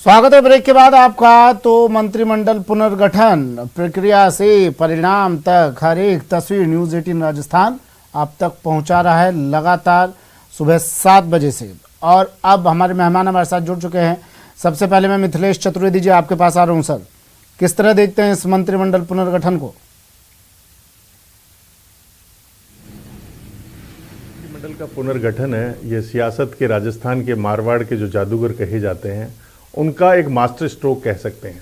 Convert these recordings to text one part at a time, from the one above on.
स्वागत है ब्रेक के बाद आपका। तो मंत्रिमंडल पुनर्गठन प्रक्रिया से परिणाम तक हर एक तस्वीर न्यूज 18 राजस्थान आप तक पहुंचा रहा है लगातार सुबह 7 बजे से। और अब हमारे मेहमान हमारे साथ जुड़ चुके हैं। सबसे पहले मैं मिथिलेश चतुर्वेदी जी आपके पास आ रहा हूं। सर, किस तरह देखते हैं इस मंत्रिमंडल पुनर्गठन को? मंत्रिमंडल का पुनर्गठन है, ये सियासत के राजस्थान के मारवाड़ के जो जादूगर कहे जाते हैं उनका एक मास्टर स्ट्रोक कह सकते हैं।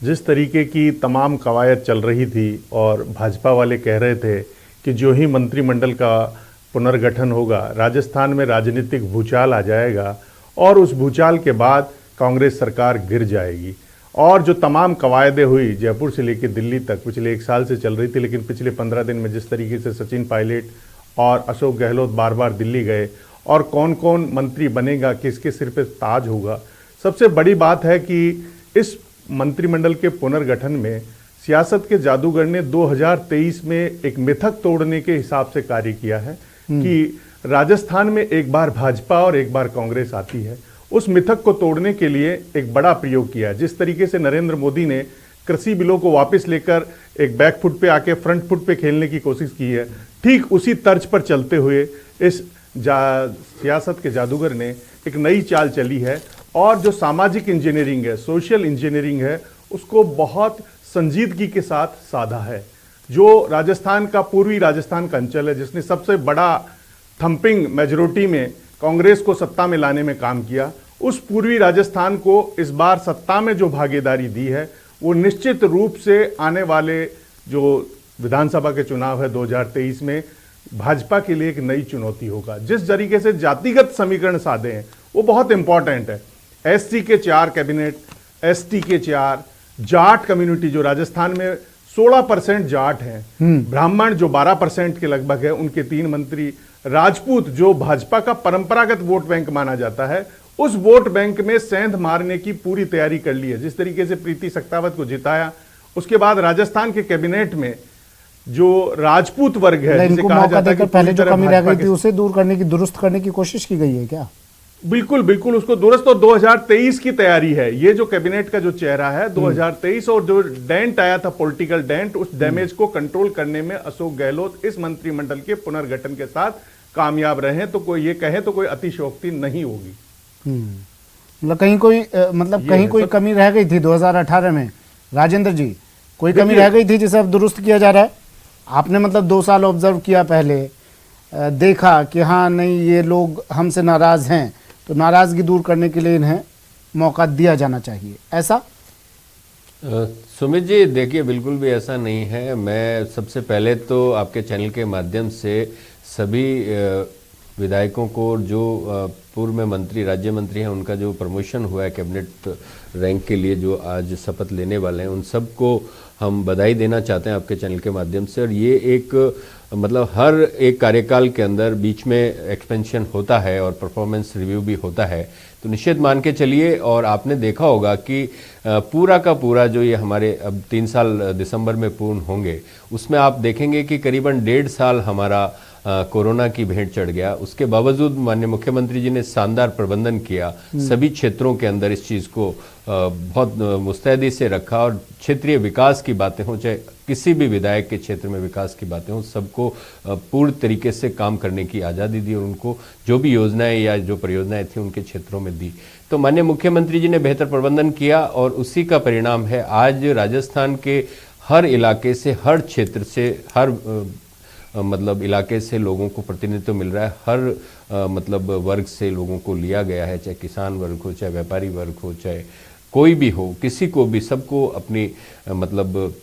जिस तरीके की तमाम कवायद चल रही थी और भाजपा वाले कह रहे थे कि जो ही मंत्रिमंडल का पुनर्गठन होगा राजस्थान में राजनीतिक भूचाल आ जाएगा और उस भूचाल के बाद कांग्रेस सरकार गिर जाएगी। और जो तमाम कवायदें हुई जयपुर से लेकर दिल्ली तक पिछले 1 साल से चल रही थी, लेकिन पिछले 15 दिन में जिस तरीके से सचिन पायलट और अशोक गहलोत बार बार दिल्ली गए और कौन कौन मंत्री बनेगा, किसके सिर पे ताज होगा, सबसे बड़ी बात है कि इस मंत्रिमंडल के पुनर्गठन में सियासत के जादूगर ने 2023 में एक मिथक तोड़ने के हिसाब से कार्य किया है कि राजस्थान में एक बार भाजपा और एक बार कांग्रेस आती है। उस मिथक को तोड़ने के लिए एक बड़ा प्रयोग किया। जिस तरीके से नरेंद्र मोदी ने कृषि बिलों को वापस लेकर एक बैक फुट पे आके फ्रंट फुट पे खेलने की कोशिश की है, ठीक उसी तर्ज पर चलते हुए इस सियासत के जादूगर ने एक नई चाल चली है। और जो सामाजिक इंजीनियरिंग है, सोशल इंजीनियरिंग है, उसको बहुत संजीदगी के साथ साधा है। जो राजस्थान का पूर्वी राजस्थान का अंचल है जिसने सबसे बड़ा थंपिंग मेजोरिटी में कांग्रेस को सत्ता में लाने में काम किया, उस पूर्वी राजस्थान को इस बार सत्ता में जो भागीदारी दी है वो निश्चित रूप से आने वाले जो विधानसभा के चुनाव है 2023 में भाजपा के लिए एक नई चुनौती होगा। जिस तरीके से जातिगत समीकरण साधे हैं वो बहुत इंपॉर्टेंट है। एससी के 4 कैबिनेट, एसटी के 4, जाट कम्युनिटी जो राजस्थान में 16% जाट हैं, ब्राह्मण जो 12% के लगभग है उनके 3 मंत्री, राजपूत जो भाजपा का परंपरागत वोट बैंक माना जाता है, उस वोट बैंक में सेंध मारने की पूरी तैयारी कर ली है। जिस तरीके से प्रीति सख्तावत को जिताया, उसके बाद राजस्थान के कैबिनेट में जो राजपूत वर्ग है जिसे कहा जाता है कि पहले जो कमी रह गई थी उसे दूर करने की, दुरुस्त करने की कोशिश की गई है क्या? बिल्कुल बिल्कुल, उसको दुरुस्त। और 2023 की तैयारी है। ये जो कैबिनेट का जो चेहरा है 2023 और जो डेंट आया था पॉलिटिकल डेंट, उस डैमेज को कंट्रोल करने में अशोक गहलोत इस मंत्रिमंडल के पुनर्गठन के साथ कामयाब रहे। तो कोई ये कहे तो कोई अतिशयोक्ति नहीं होगी। मतलब कहीं कोई कमी रह गई थी 2018 में राजेंद्र जी, कोई कमी रह गई थी जिसे अब दुरुस्त किया जा रहा है? आपने मतलब 2 साल ऑब्जर्व किया, पहले देखा कि हाँ नहीं ये लोग हमसे नाराज हैं, तो नाराजगी दूर करने के लिए इन्हें मौका दिया जाना चाहिए, ऐसा? सुमित जी देखिए, बिल्कुल भी ऐसा नहीं है। मैं सबसे पहले तो आपके चैनल के माध्यम से सभी विधायकों को जो पूर्व में मंत्री, राज्य मंत्री हैं, उनका जो प्रमोशन हुआ है कैबिनेट रैंक के लिए, जो आज शपथ लेने वाले हैं, उन सबको हम बधाई देना चाहते हैं आपके चैनल के माध्यम से। और ये एक मतलब हर एक कार्यकाल के अंदर बीच में एक्सपेंशन होता है और परफॉर्मेंस रिव्यू भी होता है, तो निश्चित मान के चलिए। और आपने देखा होगा कि पूरा का पूरा जो ये हमारे अब 3 साल दिसंबर में पूर्ण होंगे, उसमें आप देखेंगे कि करीबन 1.5 साल हमारा कोरोना की भेंट चढ़ गया। उसके बावजूद माननीय मुख्यमंत्री जी ने शानदार प्रबंधन किया, सभी क्षेत्रों के अंदर इस चीज़ को बहुत मुस्तैदी से रखा। और क्षेत्रीय विकास की बातें हों, चाहे किसी भी विधायक के क्षेत्र में विकास की बातें हों, सबको पूर्ण तरीके से काम करने की आज़ादी दी और उनको जो भी योजनाएं या जो परियोजनाएं थी उनके क्षेत्रों में दी। तो माननीय मुख्यमंत्री जी ने बेहतर प्रबंधन किया और उसी का परिणाम है आज राजस्थान के हर इलाके से, हर क्षेत्र से, हर मतलब इलाके से लोगों को प्रतिनिधित्व मिल रहा है। हर मतलब वर्ग से लोगों को लिया गया है, चाहे किसान वर्ग हो, चाहे व्यापारी वर्ग हो, चाहे कोई भी हो, किसी को भी, सबको अपनी मतलब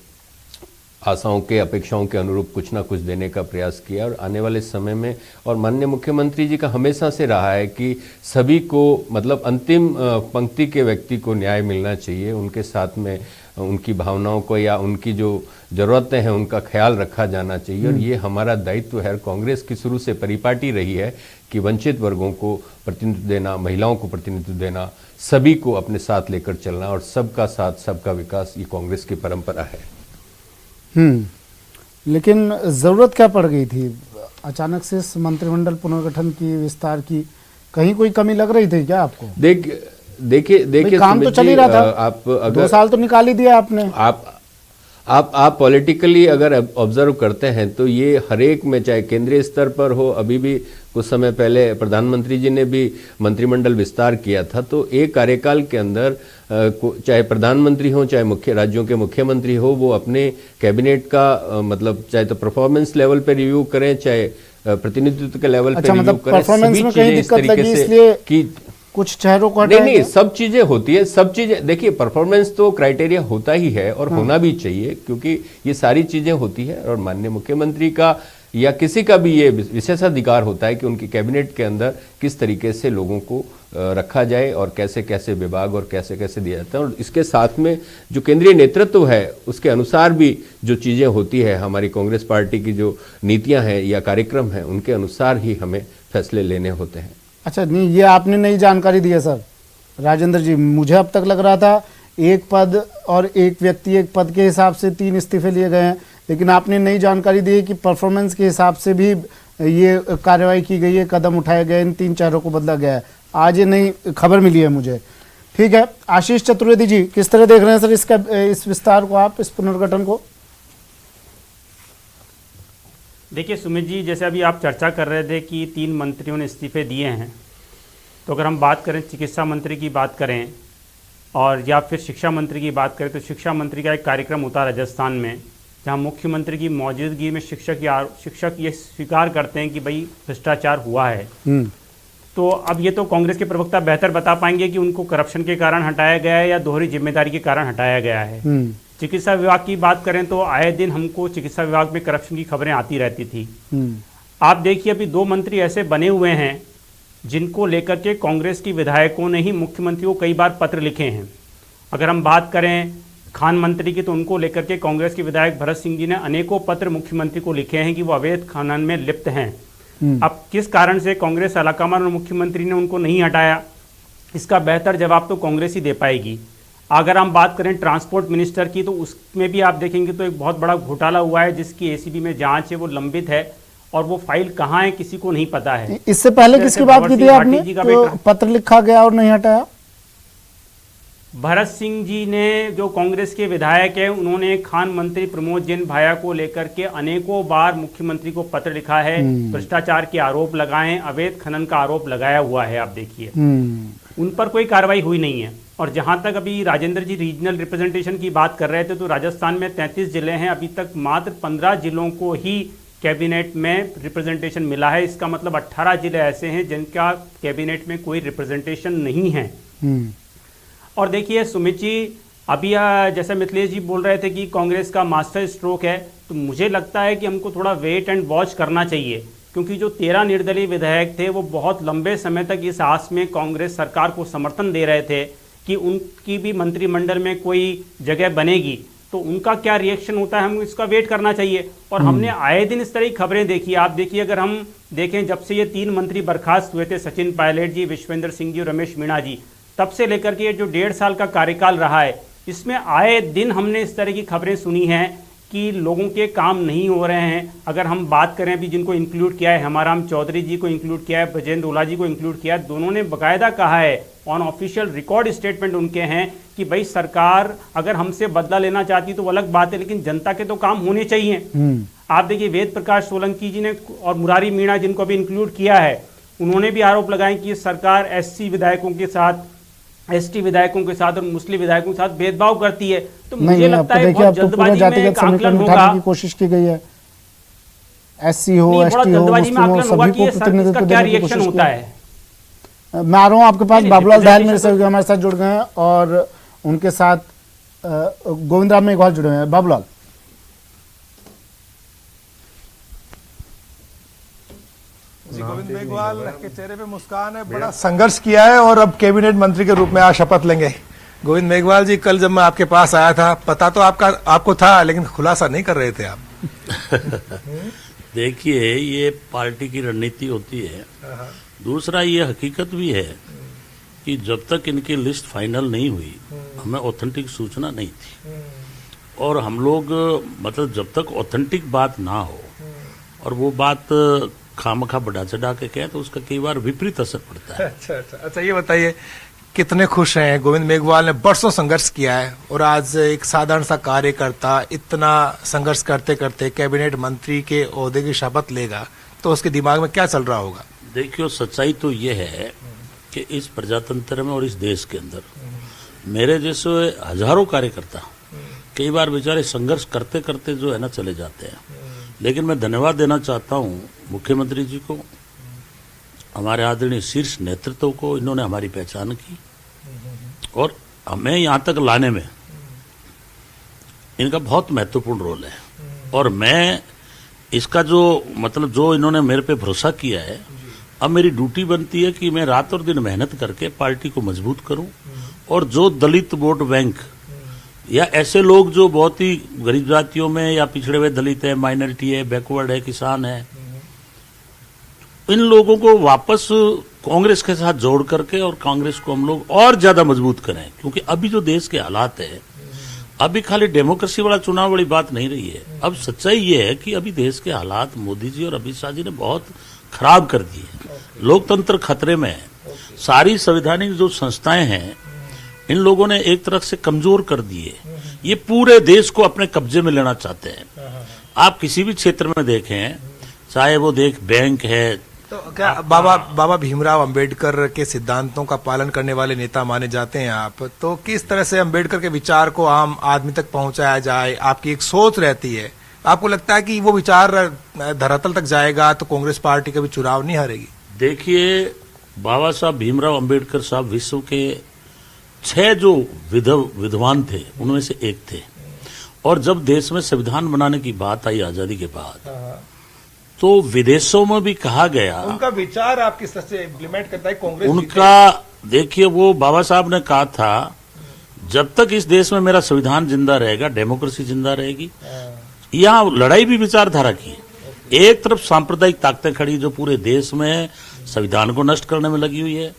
आशाओं के, अपेक्षाओं के अनुरूप कुछ ना कुछ देने का प्रयास किया। और आने वाले समय में, और माननीय मुख्यमंत्री जी का हमेशा से रहा है कि सभी को मतलब अंतिम पंक्ति के व्यक्ति को न्याय मिलना चाहिए, उनके साथ में उनकी भावनाओं को या उनकी जो ज़रूरतें हैं उनका ख्याल रखा जाना चाहिए। और ये हमारा दायित्व है। कांग्रेस की शुरू से परिपाटी रही है कि वंचित वर्गों को प्रतिनिधित्व देना, महिलाओं को प्रतिनिधित्व देना, सभी को अपने साथ लेकर चलना और सबका साथ सबका विकास, ये कांग्रेस की परंपरा है। लेकिन ज़रूरत क्या पड़ गई थी अचानक से इस मंत्रिमंडल पुनर्गठन की, विस्तार की? कहीं कोई कमी लग रही थी क्या आपको? देखिए काम तो सुमित चल ही जी, रहा था। आप 2 अगर साल तो निकाल ही दिया आपने। आप पॉलिटिकली अगर ऑब्जर्व करते हैं तो ये हर एक में, चाहे केंद्रीय स्तर पर हो, अभी भी कुछ समय पहले प्रधानमंत्री जी ने भी मंत्रिमंडल विस्तार किया था, तो एक कार्यकाल के अंदर चाहे प्रधानमंत्री हो, चाहे मुख्य राज्यों के मुख्यमंत्री हो, वो अपने कैबिनेट का मतलब चाहे तो परफॉर्मेंस लेवल पे रिव्यू करें, चाहे प्रतिनिधित्व के लेवल पे रिव्यू मतलब करें, परफॉर्मेंस सभी में कहीं चीजें इस दिक्कत तरीके लगी से इसलिए कि कुछ चेहरों को नहीं हटाया नहीं गया? सब चीजें होती है, सब चीजें देखिए, परफॉर्मेंस तो क्राइटेरिया होता ही है और होना भी चाहिए, क्योंकि ये सारी चीजें होती है और माननीय मुख्यमंत्री का या किसी का भी ये विशेषाधिकार होता है कि उनकी कैबिनेट के अंदर किस तरीके से लोगों को रखा जाए और कैसे कैसे विभाग और कैसे कैसे दिया जाता है, और इसके साथ में जो केंद्रीय नेतृत्व है उसके अनुसार भी जो चीजें होती है, हमारी कांग्रेस पार्टी की जो नीतियां हैं या कार्यक्रम हैं उनके अनुसार ही हमें फैसले लेने होते हैं। अच्छा, नहीं, ये आपने नई जानकारी दी है सर राजेंद्र जी। मुझे अब तक लग रहा था एक पद और एक व्यक्ति, एक पद के हिसाब से 3 इस्तीफे लिए गए हैं, लेकिन आपने नई जानकारी दी है कि परफॉर्मेंस के हिसाब से भी ये कार्रवाई की गई है, कदम उठाए गए, इन 3 चेहरों को बदला गया है। आज ये नई खबर मिली है मुझे। ठीक है, आशीष चतुर्वेदी जी, किस तरह देख रहे हैं सर इस विस्तार को, आप इस पुनर्गठन को? देखिए सुमित जी, जैसे अभी आप चर्चा कर रहे थे कि 3 मंत्रियों ने इस्तीफे दिए हैं, तो अगर हम बात करें चिकित्सा मंत्री की बात करें और या फिर शिक्षा मंत्री की बात करें, तो शिक्षा मंत्री का एक कार्यक्रम होता राजस्थान में, जहां मुख्यमंत्री की मौजूदगी में शिक्षक ये स्वीकार करते हैं कि भाई भ्रष्टाचार हुआ है। तो अब ये तो कांग्रेस के प्रवक्ता बेहतर बता पाएंगे कि उनको करप्शन के कारण हटाया गया है या दोहरी जिम्मेदारी के कारण हटाया गया है। चिकित्सा विभाग की बात करें तो आए दिन हमको चिकित्सा विभाग में करप्शन की खबरें आती रहती थी। आप देखिए अभी 2 मंत्री ऐसे बने हुए हैं जिनको लेकर के कांग्रेस की विधायकों ने ही मुख्यमंत्री को कई बार पत्र लिखे हैं। अगर हम बात करें खान मंत्री की, तो उनको लेकर के कांग्रेस के विधायक भरत सिंह जी ने अनेकों पत्र मुख्यमंत्री को लिखे हैं कि वो अवैध खनन में लिप्त हैं। अब किस कारण से कांग्रेस आलाकमान और मुख्यमंत्री ने उनको नहीं हटाया, इसका बेहतर जवाब तो कांग्रेस ही दे पाएगी। अगर हम बात करें ट्रांसपोर्ट मिनिस्टर की, तो उसमें भी आप देखेंगे तो एक बहुत बड़ा घोटाला हुआ है जिसकी एसीबी में जांच है, वो लंबित है और वो फाइल कहाँ है किसी को नहीं पता है। इससे पहले किसकी बात की थी आपने, तो पत्र लिखा गया और नहीं हटाया? भरत सिंह जी ने, जो कांग्रेस के विधायक है, उन्होंने खान मंत्री प्रमोद जैन भाया को लेकर के अनेकों बार मुख्यमंत्री को पत्र लिखा है, भ्रष्टाचार के आरोप लगाए, अवैध खनन का आरोप लगाया हुआ है। आप देखिए उन पर कोई कार्रवाई हुई नहीं है। और जहां तक अभी राजेंद्र जी रीजनल रिप्रेजेंटेशन की बात कर रहे थे, तो राजस्थान में 33 जिले हैं, अभी तक मात्र 15 जिलों को ही कैबिनेट में रिप्रेजेंटेशन मिला है। इसका मतलब 18 जिले ऐसे हैं जिनका कैबिनेट में कोई रिप्रेजेंटेशन नहीं है। और देखिए सुमित जी, अभी जैसे मिथिलेश जी बोल रहे थे कि कांग्रेस का मास्टर स्ट्रोक है, तो मुझे लगता है कि हमको थोड़ा वेट एंड वॉच करना चाहिए, क्योंकि जो 13 निर्दलीय विधायक थे वो बहुत लंबे समय तक इस आस में कांग्रेस सरकार को समर्थन दे रहे थे कि उनकी भी मंत्रिमंडल में कोई जगह बनेगी, तो उनका क्या रिएक्शन होता है, हम इसका वेट करना चाहिए। और हमने आए दिन इस तरह की खबरें देखी। आप देखिए, अगर हम देखें जब से ये 3 मंत्री बर्खास्त हुए थे, सचिन पायलट जी, विश्वेंद्र सिंह जी और रमेश मीणा जी, तब से लेकर के जो 1.5 साल का कार्यकाल रहा है, इसमें आए दिन हमने इस तरह की खबरें सुनी हैं कि लोगों के काम नहीं हो रहे हैं। अगर हम बात करें अभी जिनको इंक्लूड किया है, हमाराम चौधरी जी को इंक्लूड किया है, ब्रजेंद्र ओला जी को इंक्लूड किया है, दोनों ने बाकायदा कहा है, ऑन ऑफिशियल रिकॉर्ड स्टेटमेंट उनके हैं कि भाई सरकार अगर हमसे बदला लेना चाहती तो वो अलग बात है, लेकिन जनता के तो काम होने चाहिए। आप देखिए वेद प्रकाश सोलंकी जी ने और मुरारी मीणा जिनको अभी इंक्लूड किया है, उन्होंने भी आरोप लगाए कि सरकार एससी विधायकों के साथ, एसटी विधायकों के साथ और मुस्लिम विधायकों के साथ भेदभाव करती है। तो मुझे लगता है बहुत जल्दबाजी में एक आकलन होगा की कोशिश की गई है, एससी हो, एसटी हो, मुस्लिम हो, सभी को प्रतिनिधित्व देने की रिएक्शन होता है। मैं आ रहा हूं आपके पास, बाबूलाल दयाल मेरे सहयोगी हमारे साथ जुड़ गए हैं और उनके साथ गोविंद राम मेघवाल जुड़े हुए हैं। बाबूलाल, गोविंद मेघवाल के चेहरे पे मुस्कान है, बड़ा संघर्ष किया है और अब कैबिनेट मंत्री के रूप में आज शपथ लेंगे। गोविंद मेघवाल जी, कल जब मैं आपके पास आया था, पता तो आपको था, लेकिन खुलासा नहीं कर रहे थे आप। देखिए, ये पार्टी की रणनीति होती है। दूसरा ये हकीकत भी है कि जब तक इनकी लिस्ट फाइनल नहीं हुई, हमें ऑथेंटिक सूचना नहीं थी। और हम लोग मतलब जब तक ऑथेंटिक बात ना हो और वो बात खामखा बढ़ा चढ़ा के कहे, तो उसका कई बार विपरीत असर पड़ता है। अच्छा, ये बताइए, कितने खुश हैं? गोविंद मेघवाल ने बरसों संघर्ष किया है और आज एक साधारण सा कार्यकर्ता इतना संघर्ष करते करते कैबिनेट मंत्री के ओहदे की शपथ लेगा, तो उसके दिमाग में क्या चल रहा होगा? देखियो, सच्चाई तो ये है कि इस प्रजातंत्र में और इस देश के अंदर मेरे जैसे हजारों कार्यकर्ता कई बार बेचारे संघर्ष करते करते जो है ना चले जाते हैं। लेकिन मैं धन्यवाद देना चाहता हूँ मुख्यमंत्री जी को, हमारे आदरणीय शीर्ष नेतृत्व को। इन्होंने हमारी पहचान की और हमें यहाँ तक लाने में इनका बहुत महत्वपूर्ण रोल है। और मैं इसका जो इन्होंने मेरे पे भरोसा किया है, अब मेरी ड्यूटी बनती है कि मैं रात और दिन मेहनत करके पार्टी को मजबूत करूं और जो दलित वोट बैंक या ऐसे लोग जो बहुत ही गरीब जातियों में या पिछड़े हुए दलित है, माइनॉरिटी है, बैकवर्ड है, किसान है, इन लोगों को वापस कांग्रेस के साथ जोड़ करके और कांग्रेस को हम लोग और ज्यादा मजबूत करें। क्योंकि अभी जो देश के हालात है, अभी खाली डेमोक्रेसी वाला चुनाव वाली बात नहीं रही है। अब सच्चाई ये है कि अभी देश के हालात मोदी जी और अमित शाह जी ने बहुत खराब कर दिए। लोकतंत्र खतरे में है। सारी संवैधानिक जो संस्थाएं हैं, इन लोगों ने एक तरह से कमजोर कर दिए। ये पूरे देश को अपने कब्जे में लेना चाहते हैं। आप किसी भी क्षेत्र में देखें, चाहे वो बैंक है। तो क्या बाबा भीमराव अंबेडकर के सिद्धांतों का पालन करने वाले नेता माने जाते हैं आप? तो किस तरह से अंबेडकर के विचार को आम आदमी तक पहुंचाया जाए, आपकी एक सोच रहती है? आपको लगता है कि वो विचार धरातल तक जाएगा तो कांग्रेस पार्टी कभी चुनाव नहीं हारेगी? देखिए, बाबा साहब भीमराव अंबेडकर साहब विश्व के 6 जो विद्वान थे उनमें से एक थे। और जब देश में संविधान बनाने की बात आई आजादी के बाद, तो विदेशों में भी कहा गया, उनका विचार आप किस तरह से इम्प्लीमेंट करता है कांग्रेस? उनका देखिए, वो बाबा साहब ने कहा था, जब तक इस देश में मेरा संविधान जिंदा रहेगा, डेमोक्रेसी जिंदा रहेगी। यहाँ लड़ाई भी विचारधारा की। एक तरफ सांप्रदायिक ताकतें खड़ी जो पूरे देश में संविधान को नष्ट करने में लगी हुई है,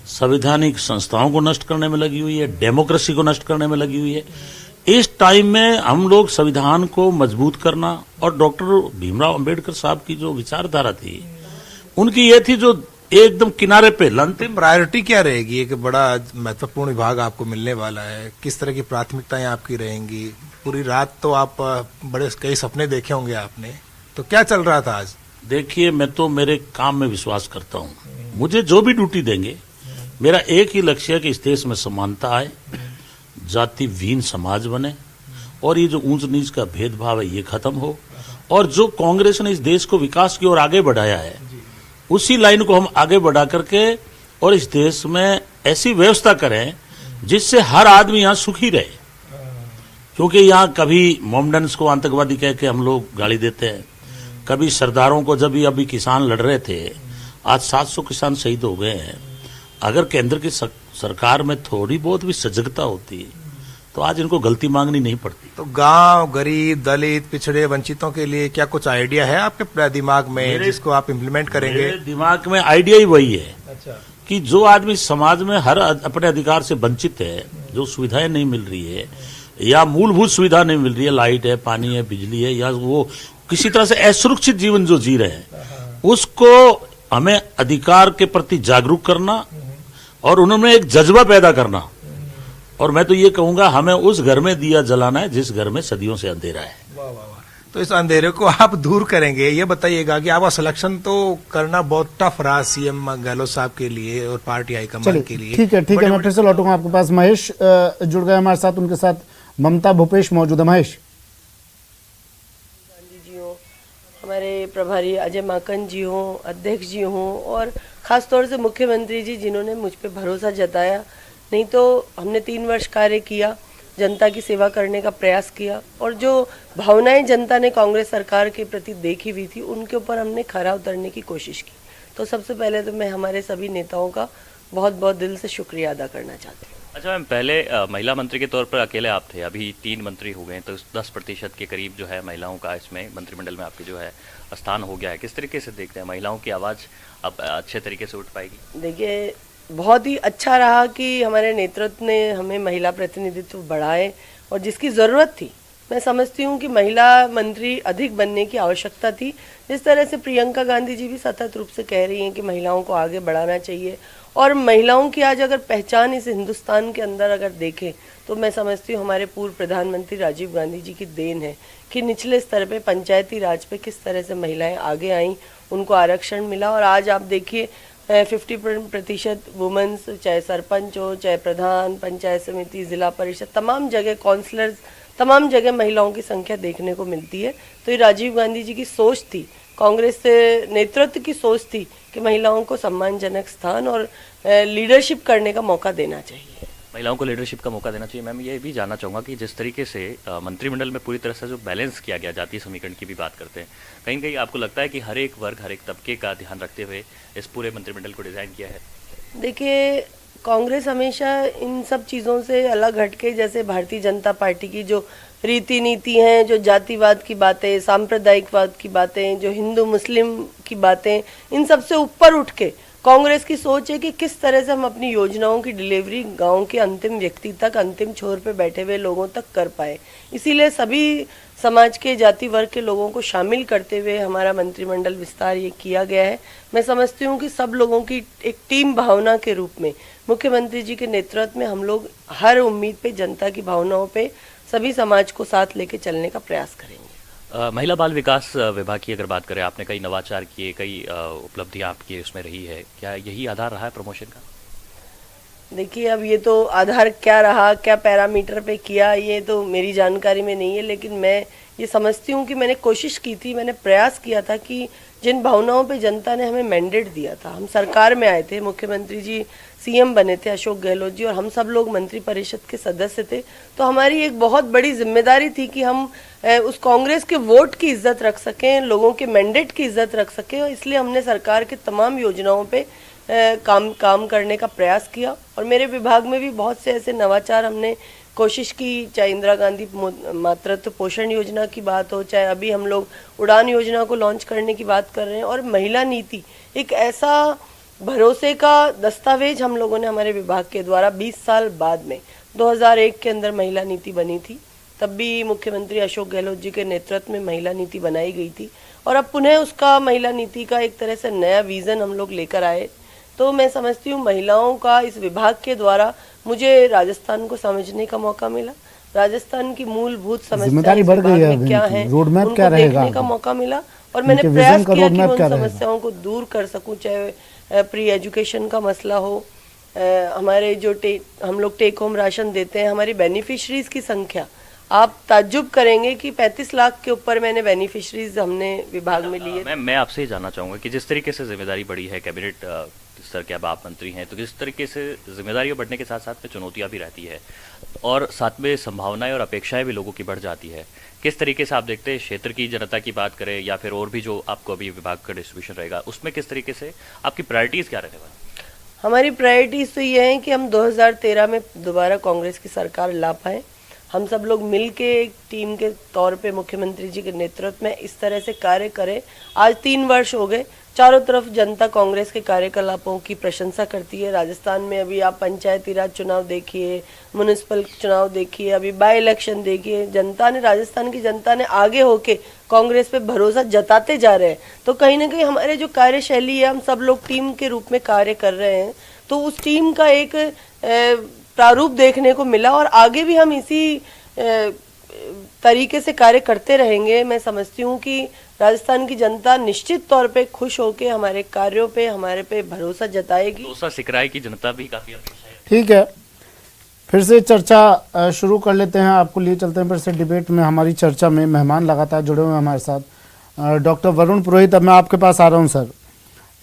संवैधानिक संस्थाओं को नष्ट करने में लगी हुई है, डेमोक्रेसी को नष्ट करने में लगी हुई है। इस टाइम में हम लोग संविधान को मजबूत करना, और डॉक्टर भीमराव अंबेडकर साहब की जो विचारधारा थी, उनकी ये थी जो एकदम किनारे पे अंतिम प्रायोरिटी क्या रहेगी? एक बड़ा महत्वपूर्ण विभाग आपको मिलने वाला है, किस तरह की प्राथमिकताएं आपकी रहेंगी? पूरी रात तो आप बड़े कई सपने देखे होंगे आपने, तो क्या चल रहा था आज? देखिए, मैं तो मेरे काम में विश्वास करता हूँ। मुझे जो भी ड्यूटी देंगे, मेरा एक ही लक्ष्य है कि इस देश में समानता आए, जाति विहीन समाज बने, और ये जो ऊंच नीच का भेदभाव है ये खत्म हो। और जो कांग्रेस ने इस देश को विकास की ओर आगे बढ़ाया है, उसी लाइन को हम आगे बढ़ा करके और इस देश में ऐसी व्यवस्था करें जिससे हर आदमी यहाँ सुखी रहे। क्योंकि यहाँ कभी मोमडन्स को आतंकवादी कह के हम लोग गाली देते हैं, कभी सरदारों को, जब अभी किसान लड़ रहे थे, आज 700 किसान शहीद हो गए हैं। अगर केंद्र की सरकार में थोड़ी बहुत भी सजगता होती तो आज इनको गलती मांगनी नहीं पड़ती। तो गांव, गरीब, दलित, पिछड़े, वंचितों के लिए क्या कुछ आइडिया है आपके दिमाग में जिसको आप इम्प्लीमेंट करेंगे? मेरे दिमाग में आइडिया ही वही है। अच्छा। कि जो आदमी समाज में हर अपने अधिकार से वंचित है, जो सुविधाएं नहीं मिल रही है या मूलभूत सुविधा नहीं मिल रही है, लाइट है, पानी है, बिजली है, या वो किसी तरह से असुरक्षित जीवन जो जी रहे हैं, उसको हमें अधिकार के प्रति जागरूक करना और उन्होंने एक जज्बा पैदा करना। और मैं तो ये कहूंगा, हमें उस घर में दिया जलाना है जिस घर में सदियों से अंधेरा है। वाह वाह वाह। तो इस अंधेरे को आप दूर करेंगे। ये बताइएगा कि आपका सिलेक्शन तो करना बहुत टफ रहा सीएम गहलोत साहब के लिए और पार्टी हाईकमान के लिए। ठीक है, मैं फिर से लौटूंगा आपके पास। महेश जुड़ गए हमारे साथ, उनके साथ ममता भूपेश मौजूद है। महेश, गांधी जी हो, हमारे प्रभारी अजय माकन जी हो, अध्यक्ष जी हो, और खासतौर से मुख्यमंत्री जी जिन्होंने मुझ पे भरोसा जताया। नहीं तो हमने 3 वर्ष कार्य किया, जनता की सेवा करने का प्रयास किया, और जो भावनाएं जनता ने कांग्रेस सरकार के प्रति देखी हुई थी उनके ऊपर हमने खरा उतरने की कोशिश की। तो सबसे पहले तो मैं हमारे सभी नेताओं का बहुत बहुत दिल से शुक्रिया अदा करना चाहती हूँ। अच्छा मैम, पहले महिला मंत्री के तौर पर अकेले आप थे, अभी 3 मंत्री हो गए, तो 10% के करीब जो है महिलाओं का इसमें मंत्रिमंडल में आपके जो है स्थान हो गया है। किस तरीके से देखते हैं महिलाओं की आवाज़ अब अच्छे तरीके से उठ पाएगी? देखिए, बहुत ही अच्छा रहा कि हमारे नेतृत्व ने हमें महिला प्रतिनिधित्व बढ़ाए, और जिसकी ज़रूरत थी मैं समझती हूँ कि महिला मंत्री अधिक बनने की आवश्यकता थी। जिस तरह से प्रियंका गांधी जी भी सतत रूप से कह रही हैं कि महिलाओं को आगे बढ़ाना चाहिए, और महिलाओं की आज अगर पहचान इस हिंदुस्तान के अंदर अगर देखें तो मैं समझती हूँ हमारे पूर्व प्रधानमंत्री राजीव गांधी जी की देन है कि निचले स्तर पे पंचायती राज पे किस तरह से महिलाएं आगे आईं, उनको आरक्षण मिला। और आज आप देखिए 50% वुमेन्स, चाहे सरपंच हो, चाहे प्रधान, पंचायत समिति, जिला परिषद, तमाम जगह काउंसलर्स, तमाम जगह महिलाओं की संख्या देखने को मिलती है। तो ये राजीव गांधी जी की सोच थी, कांग्रेस नेतृत्व की सोच थी कि महिलाओं को सम्मानजनक स्थान और लीडरशिप करने का मौका देना चाहिए। महिलाओं को लीडरशिप का मौका देना चाहिए। मैम, ये भी जानना चाहूँगा कि जिस तरीके से मंत्रिमंडल में पूरी तरह से जो बैलेंस किया गया, जातीय समीकरण की भी बात करते हैं, कहीं न कहीं आपको लगता है कि हर एक वर्ग, हर एक तबके का ध्यान रखते हुए इस पूरे मंत्रिमंडल को डिज़ाइन किया है? देखिए, कांग्रेस हमेशा इन सब चीज़ों से अलग हटके, जैसे भारतीय जनता पार्टी की जो रीति नीति हैं, जो जातिवाद की बातें, सांप्रदायिकवाद की बातें, जो हिंदू मुस्लिम की बातें, इन सब से ऊपर उठ के कांग्रेस की सोच है कि किस तरह से हम अपनी योजनाओं की डिलीवरी गांव के अंतिम व्यक्ति तक, अंतिम छोर पे बैठे हुए लोगों तक कर पाए। इसीलिए सभी समाज के, जाति वर्ग के लोगों को शामिल करते हुए हमारा मंत्रिमंडल विस्तार ये किया गया है। मैं समझती हूँ कि सब लोगों की एक टीम भावना के रूप में मुख्यमंत्री जी के नेतृत्व में हम लोग हर उम्मीद पे, जनता की भावनाओं पे, सभी समाज को साथ लेके चलने का प्रयास करेंगे। महिला बाल विकास विभाग की अगर बात करें, आपने कई नवाचार किए, कई उपलब्धियां आपकी उसमें रही है, क्या यही आधार रहा है प्रमोशन का? देखिए, अब ये तो आधार क्या रहा, क्या पैरामीटर पे किया, ये तो मेरी जानकारी में नहीं है, लेकिन मैं ये समझती हूँ कि मैंने कोशिश की थी, मैंने प्रयास किया था कि जिन भावनाओं पे जनता ने हमें मैंडेट दिया था, हम सरकार में आए थे, मुख्यमंत्री जी सीएम बने थे अशोक गहलोत जी, और हम सब लोग मंत्री परिषद के सदस्य थे, तो हमारी एक बहुत बड़ी जिम्मेदारी थी कि हम उस कांग्रेस के वोट की इज्जत रख सकें, लोगों के मैंडेट की इज्जत रख सकें, और इसलिए हमने सरकार के तमाम योजनाओं पे काम करने का प्रयास किया। और मेरे विभाग में भी बहुत से ऐसे नवाचार हमने कोशिश की, चाहे इंदिरा गांधी मातृत्व पोषण योजना की बात हो, चाहे अभी हम लोग उड़ान योजना को लॉन्च करने की बात कर रहे हैं। और महिला नीति एक ऐसा भरोसे का दस्तावेज हम लोगों ने हमारे विभाग के द्वारा 20 साल बाद में 2001 के अंदर महिला नीति बनी थी, तब भी मुख्यमंत्री अशोक गहलोत जी के नेतृत्व में महिला नीति बनाई गई थी, और अब पुनः उसका महिला नीति का एक तरह से नया विजन हम लोग लेकर आए। तो मैं समझती हूँ महिलाओं का इस विभाग के द्वारा मुझे राजस्थान को समझने का मौका मिला, राजस्थान की मूलभूत समस्याएं क्या है, उनको देखने का मौका मिला, और मैंने प्रयास किया कि उन समस्याओं को दूर कर सकूं, चाहे प्री एजुकेशन का मसला हो, हमारे जो हम लोग टेक होम राशन देते हैं, हमारी बेनिफिशरीज की संख्या, आप ताज्जुब करेंगे कि 35 लाख के ऊपर मैंने बेनिफिशरीज हमने विभाग में लिए। मैं आपसे ही जानना चाहूँगा कि जिस तरीके से जिम्मेदारी बढ़ी है, कैबिनेट स्तर के अब आप मंत्री हैं, तो किस तरीके से जिम्मेदारियां बढ़ने के साथ साथ में चुनौतियां भी रहती है, और साथ में संभावनाएं और अपेक्षाएं भी लोगों की बढ़ जाती है। किस तरीके से आप देखते हैं, क्षेत्र की जनता की बात करें या फिर और भी जो आपको अभी विभाग का डिस्ट्रीब्यूशन रहेगा, उसमें किस तरीके से आपकी प्रायोरिटीज़ क्या रहने वाली? हमारी प्रायोरिटीज़ तो ये है कि हम 2013 में दोबारा कांग्रेस की सरकार ला पाए। हम सब लोग मिल के एक टीम के तौर पे मुख्यमंत्री जी के नेतृत्व में इस तरह से कार्य करें। आज 3 वर्ष हो गए, चारों तरफ जनता कांग्रेस के कार्यकलापों की प्रशंसा करती है। राजस्थान में अभी आप पंचायती राज चुनाव देखिए, म्युनिसिपल चुनाव देखिए, अभी बाई इलेक्शन देखिए, जनता ने, राजस्थान की जनता ने आगे होके कांग्रेस पे भरोसा जताते जा रहे हैं। तो कहीं ना कहीं हमारे जो कार्यशैली है, हम सब लोग टीम के रूप में कार्य कर रहे हैं, तो उस टीम का एक प्रारूप देखने को मिला, और आगे भी हम इसी तरीके से कार्य करते रहेंगे। मैं समझती हूँ कि राजस्थान की जनता निश्चित तौर पे खुश होके हमारे कार्यों पे, हमारे पे भरोसा जताएगी। दोसा सिकराय की जनता भी काफी ठीक है, फिर से चर्चा शुरू कर लेते हैं, आपको लिए चलते हैं फिर से डिबेट में। हमारी चर्चा में मेहमान लगातार जुड़े हुए हैं हमारे साथ। डॉक्टर वरुण पुरोहित, अब मैं आपके पास आ रहा हूँ सर।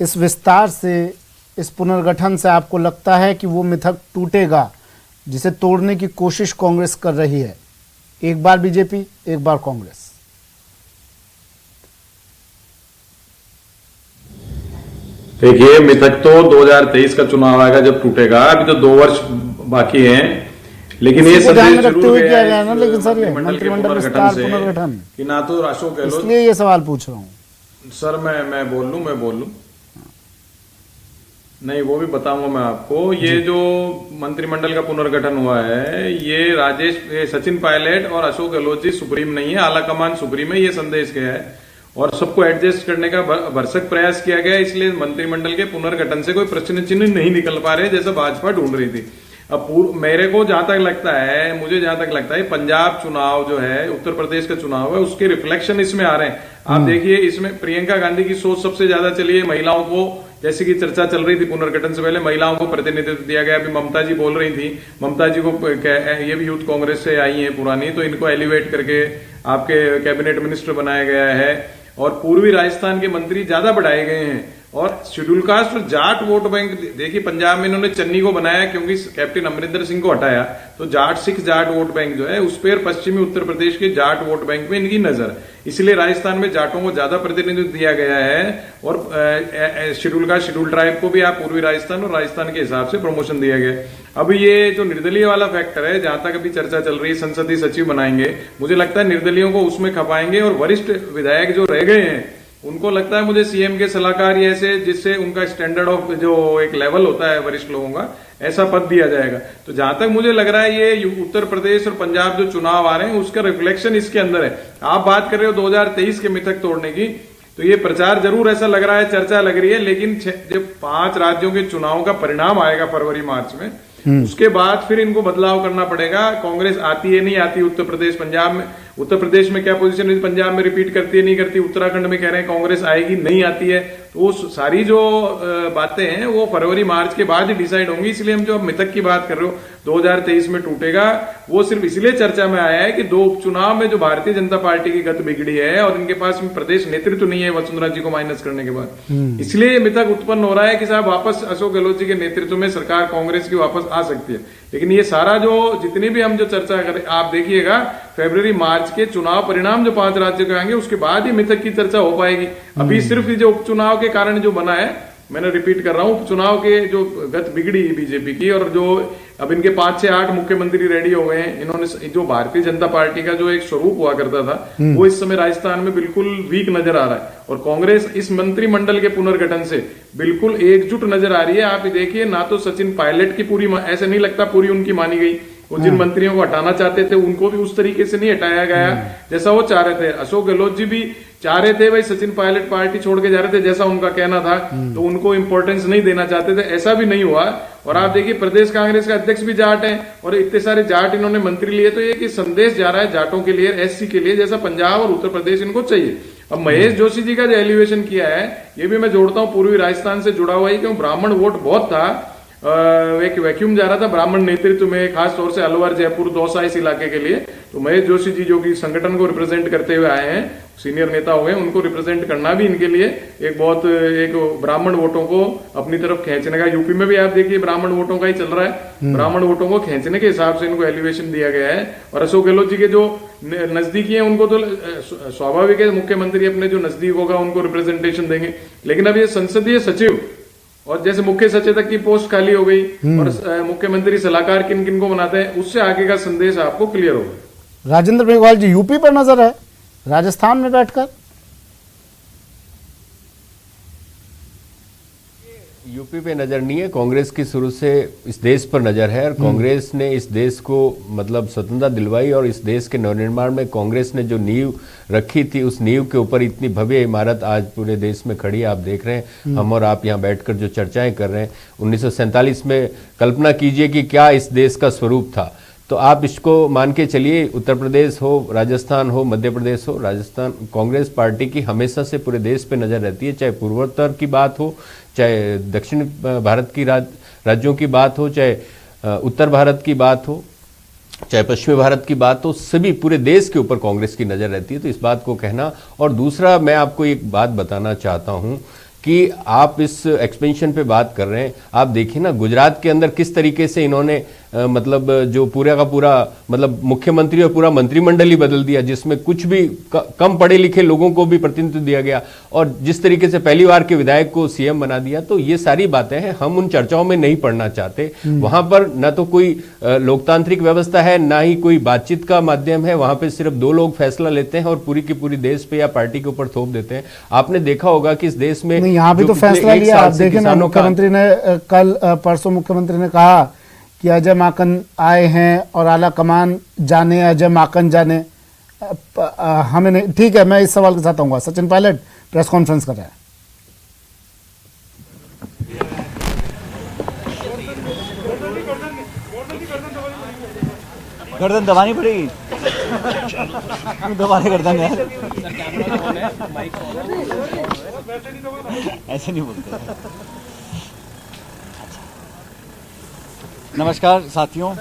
इस विस्तार से, इस पुनर्गठन से आपको लगता है कि वो मिथक टूटेगा जिसे तोड़ने की कोशिश कांग्रेस कर रही है? एक बार बीजेपी, एक बार कांग्रेस। देखिए, मिथक तो 2023 का चुनाव आएगा जब टूटेगा, अभी तो 2 वर्ष बाकी हैं। लेकिन ये ध्यान रखते हुए किया गया ना, लेकिन सर ये मंत्रिमंडल विस्तार, पुनर्गठन, कि ना तो अशोक गहलोत, इसलिए ये सवाल पूछ रहा हूँ सर। मैं बोल लूं। मैं बोल लूं। सर, मैं बोल लूं, मैं बोल लूं। कि ना तो अशोक गहलोत, इसलिए ये सवाल पूछ रहा हूं। सर, मैं बोल लूं, मैं बोल लूं। कि ना तो अशोक गहलोत, इसलिए ये सवाल पूछ रहा हूं। नहीं, वो भी बताऊंगा मैं आपको। ये जो मंत्रिमंडल का पुनर्गठन हुआ है, ये सचिन पायलट और अशोक गहलोत जी सुप्रीम नहीं है, आला कमान सुप्रीम है, ये संदेश गया है और सबको एडजस्ट करने का भरसक प्रयास किया गया। इसलिए मंत्रिमंडल के पुनर्गठन से कोई प्रश्न चिन्ह नहीं निकल पा रहे जैसा भाजपा ढूंढ रही थी। अब मेरे को जहां तक लगता है, मुझे जहां तक लगता है, पंजाब चुनाव जो है, उत्तर प्रदेश का चुनाव है, उसके रिफ्लेक्शन इसमें आ रहे हैं। आप देखिए, इसमें प्रियंका गांधी की सोच सबसे ज्यादा चली है। महिलाओं को, जैसे कि चर्चा चल रही थी पुनर्गठन से पहले, महिलाओं को प्रतिनिधित्व दिया गया। अभी ममता जी बोल रही थी, ममता जी को ये भी यूथ कांग्रेस से आई है पुरानी, तो इनको एलिवेट करके आपके कैबिनेट मिनिस्टर बनाया गया है और पूर्वी राजस्थान के मंत्री ज्यादा बढ़ाए गए हैं। और शेड्यूल कास्ट और जाट वोट बैंक, देखिए पंजाब में इन्होंने चन्नी को बनाया क्योंकि कैप्टन अमरिंदर सिंह को हटाया, तो सिख जाट वोट बैंक जो है उस पर पश्चिमी उत्तर प्रदेश के जाट वोट बैंक में इनकी नजर है। इसलिए राजस्थान में जाटों को ज्यादा प्रतिनिधित्व दिया गया है और शेड्यूल ट्राइब को भी आप पूर्वी राजस्थान और राजस्थान के हिसाब से प्रमोशन दिया गया। अब ये जो निर्दलीय वाला फैक्टर है, जहां तक अभी चर्चा चल रही है, संसदीय सचिव बनाएंगे, मुझे लगता है निर्दलीयों को उसमें खपाएंगे और वरिष्ठ विधायक जो रह गए हैं उनको लगता है मुझे सीएम के सलाहकार ऐसे, जिससे उनका स्टैंडर्ड ऑफ जो एक लेवल होता है वरिष्ठ लोगों का, ऐसा पद दिया जाएगा। तो जहां तक मुझे लग रहा है ये उत्तर प्रदेश और पंजाब जो चुनाव आ रहे हैं उसका रिफ्लेक्शन इसके अंदर है। आप बात कर रहे हो 2023 के मिथक तोड़ने की, तो ये प्रचार जरूर ऐसा लग रहा है, चर्चा लग रही है, लेकिन जब 5 राज्यों के चुनाव का परिणाम आएगा फरवरी मार्च में, उसके बाद फिर इनको बदलाव करना पड़ेगा। कांग्रेस आती है नहीं आती उत्तर प्रदेश, पंजाब में, उत्तर प्रदेश में क्या पोजीशन है, पंजाब में रिपीट करती है नहीं करती, उत्तराखंड में कह रहे हैं कांग्रेस आएगी नहीं आती है, तो वो सारी जो बातें हैं वो फरवरी मार्च के बाद ही डिसाइड होंगी। इसलिए हम जो मिथक की बात कर रहे हो 2023 में टूटेगा, वो सिर्फ इसलिए चर्चा में आया है कि 2 उपचुनाव में जो भारतीय जनता पार्टी की गत बिगड़ी है और इनके पास प्रदेश नेतृत्व नहीं है वसुंधरा जी को माइनस करने के बाद, इसलिए मिथक उत्पन्न हो रहा है कि साहब वापस अशोक गहलोत जी के नेतृत्व में सरकार कांग्रेस की वापस आ सकती है। लेकिन ये सारा जो जितनी भी हम जो चर्चा करें, आप देखिएगा फरवरी मार्च के चुनाव परिणाम जो 5 राज्यों के आएंगे उसके बाद ही मिथक की चर्चा हो पाएगी। अभी सिर्फ जो उपचुनाव के कारण जो बना है, मैंने रिपीट कर रहा हूं, उपचुनाव के जो गत बिगड़ी बीजेपी की, और जो अब इनके 5 से 8 मुख्यमंत्री रेडी हो गए हैं, इन्होंने जो भारतीय जनता पार्टी का जो एक स्वरूप हुआ करता था वो इस समय राजस्थान में बिल्कुल वीक नजर आ रहा है और कांग्रेस इस मंत्रिमंडल के पुनर्गठन से बिल्कुल एकजुट नजर आ रही है। आप देखिए, ना तो सचिन पायलट की पूरी, ऐसे नहीं लगता पूरी उनकी मानी गई, वो जिन मंत्रियों को हटाना चाहते थे उनको भी उस तरीके से नहीं हटाया गया जैसा वो चाह रहे थे। अशोक गहलोत जी भी चाह रहे थे भाई सचिन पायलट पार्टी छोड़ के जा रहे थे जैसा उनका कहना था, तो उनको इंपॉर्टेंस नहीं देना चाहते थे, ऐसा भी नहीं हुआ। और आप देखिए प्रदेश कांग्रेस का अध्यक्ष भी जाट है और इतने सारे जाट इन्होंने मंत्री लिए, तो ये कि संदेश जा रहा है जाटों के लिए, एससी के लिए, जैसा पंजाब और उत्तर प्रदेश इनको चाहिए। अब महेश जोशी जी का जो एलिवेशन किया है, ये भी मैं जोड़ता हूँ पूर्वी राजस्थान से जुड़ा हुआ है, क्योंकि ब्राह्मण वोट बहुत था, एक वैक्यूम जा रहा था ब्राह्मण नेतृत्व में, खास तौर से अलवर, जयपुर, दौसा इस इलाके के लिए। तो महेश जोशी जी जो कि संगठन को रिप्रेजेंट करते हुए आए हैं, सीनियर नेता हुए, उनको रिप्रेजेंट करना भी इनके लिए एक ब्राह्मण वोटों को अपनी तरफ खींचने का, यूपी में भी आप देखिए ब्राह्मण वोटों का ही चल रहा है, ब्राह्मण वोटों को खींचने के हिसाब से इनको एलिवेशन दिया गया है। और अशोक गहलोत जी के जो नजदीकी है उनको तो स्वाभाविक है, मुख्यमंत्री अपने जो नजदीक होगा उनको रिप्रेजेंटेशन देंगे। लेकिन अब ये संसदीय सचिव और जैसे मुख्य सचेतक की पोस्ट खाली हो गई और मुख्यमंत्री सलाहकार किन किन को बनाते हैं, उससे आगे का संदेश आपको क्लियर होगा। राजेंद्र मेघवाल जी, यूपी पर नजर है राजस्थान में बैठकर? यूपी पे नजर नहीं है, कांग्रेस की शुरू से इस देश पर नजर है और कांग्रेस ने इस देश को मतलब स्वतंत्रता दिलवाई और इस देश के नवनिर्माण में कांग्रेस ने जो नींव रखी थी, उस नींव के ऊपर इतनी भव्य इमारत आज पूरे देश में खड़ी है। आप देख रहे हैं, हम और आप यहाँ बैठकर जो चर्चाएं कर रहे हैं, 1947 में कल्पना कीजिए कि क्या इस देश का स्वरूप था। तो आप इसको मान के चलिए, उत्तर प्रदेश हो, राजस्थान हो, मध्य प्रदेश हो, राजस्थान कांग्रेस पार्टी की हमेशा से पूरे देश पे नजर रहती है, चाहे पूर्वोत्तर की बात हो, चाहे दक्षिण भारत की राज्यों की बात हो, चाहे उत्तर भारत की बात हो, चाहे पश्चिमी भारत की बात हो, सभी पूरे देश के ऊपर कांग्रेस की नजर रहती है। तो इस बात को कहना, और दूसरा मैं आपको एक बात बताना चाहता हूं कि आप इस एक्सपेंशन पे बात कर रहे हैं, आप देखिए ना गुजरात के अंदर किस तरीके से इन्होंने मतलब जो पूरा का पूरा मतलब मुख्यमंत्री और पूरा मंत्रिमंडल ही बदल दिया, जिसमें कुछ भी कम पढ़े लिखे लोगों को भी प्रतिनिधित्व दिया गया और जिस तरीके से पहली बार के विधायक को सीएम बना दिया। तो ये सारी बातें हैं, हम उन चर्चाओं में नहीं पड़ना चाहते। वहां पर न तो कोई लोकतांत्रिक व्यवस्था है, ना ही कोई बातचीत का माध्यम है। वहां पे सिर्फ दो लोग फैसला लेते हैं और पूरी की पूरी देश पे या पार्टी के ऊपर थोप देते हैं। आपने देखा होगा कि इस देश में यहाँ भी तो फैसला लिया। आप देखें ना, मुख्यमंत्री ने कल परसों मुख्यमंत्री ने कहा कि अजय माकन आए हैं और आला कमान जाने, अजय माकन जाने। हमें नहीं, ठीक है, मैं इस सवाल के साथ आऊंगा। सचिन पायलट प्रेस कॉन्फ्रेंस कर रहे हैं। गर्दन दबानी पड़ेगी, दबाने गर्दन यार, ऐसे नहीं बोलते। नमस्कार साथियों,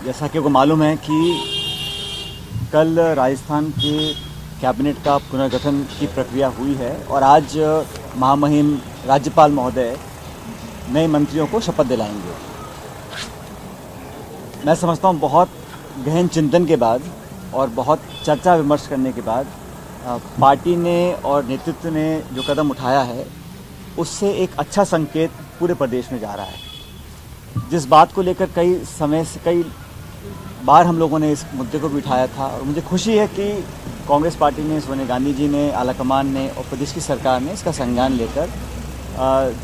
जैसा कि आपको मालूम है कि कल राजस्थान के कैबिनेट का पुनर्गठन की प्रक्रिया हुई है और आज महामहिम राज्यपाल महोदय नए मंत्रियों को शपथ दिलाएंगे। मैं समझता हूँ बहुत गहन चिंतन के बाद और बहुत चर्चा विमर्श करने के बाद पार्टी ने और नेतृत्व ने जो कदम उठाया है उससे एक अच्छा संकेत पूरे प्रदेश में जा रहा है। जिस बात को लेकर कई बार हम लोगों ने इस मुद्दे को भी उठाया था और मुझे खुशी है कि कांग्रेस पार्टी ने, सोनिया गांधी जी ने, आलाकमान ने और प्रदेश की सरकार ने इसका संज्ञान लेकर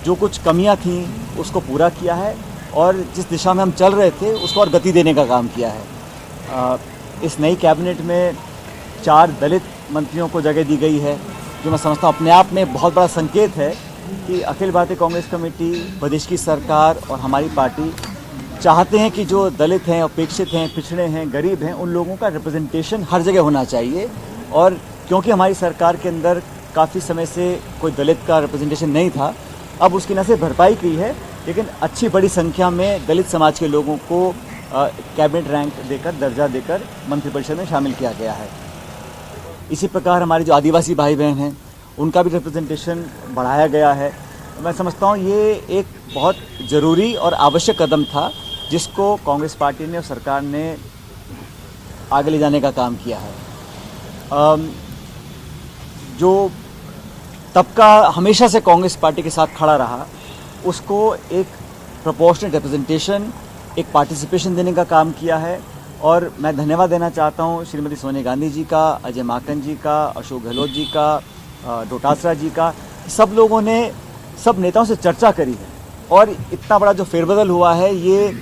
जो कुछ कमियां थीं उसको पूरा किया है और जिस दिशा में हम चल रहे थे उसको और गति देने का काम किया है। इस नई कैबिनेट में 4 दलित मंत्रियों को जगह दी गई है, जो मैं समझता हूँ अपने आप में बहुत बड़ा संकेत है कि अखिल भारतीय कांग्रेस कमेटी, प्रदेश की सरकार और हमारी पार्टी चाहते हैं कि जो दलित हैं, उपेक्षित हैं, पिछड़े हैं, गरीब हैं, उन लोगों का रिप्रेजेंटेशन हर जगह होना चाहिए। और क्योंकि हमारी सरकार के अंदर काफ़ी समय से कोई दलित का रिप्रेजेंटेशन नहीं था, अब उसकी न सिर्फ भरपाई की है लेकिन अच्छी बड़ी संख्या में दलित समाज के लोगों को कैबिनेट रैंक देकर, दर्जा देकर मंत्रिपरिषद में शामिल किया गया है। इसी प्रकार हमारे जो आदिवासी भाई बहन हैं उनका भी रिप्रेजेंटेशन बढ़ाया गया है। मैं समझता हूँ ये एक बहुत ज़रूरी और आवश्यक कदम था जिसको कांग्रेस पार्टी ने और सरकार ने आगे ले जाने का काम किया है। जो तबका हमेशा से कांग्रेस पार्टी के साथ खड़ा रहा उसको एक प्रोपोर्शनल रिप्रेजेंटेशन, एक पार्टिसिपेशन देने का काम किया है। और मैं धन्यवाद देना चाहता हूँ श्रीमती सोनिया गांधी जी का, अजय माकन जी का, अशोक गहलोत जी का, डोटासरा जी का। सब लोगों ने, सब नेताओं से चर्चा करी है और इतना बड़ा जो फेरबदल हुआ है ये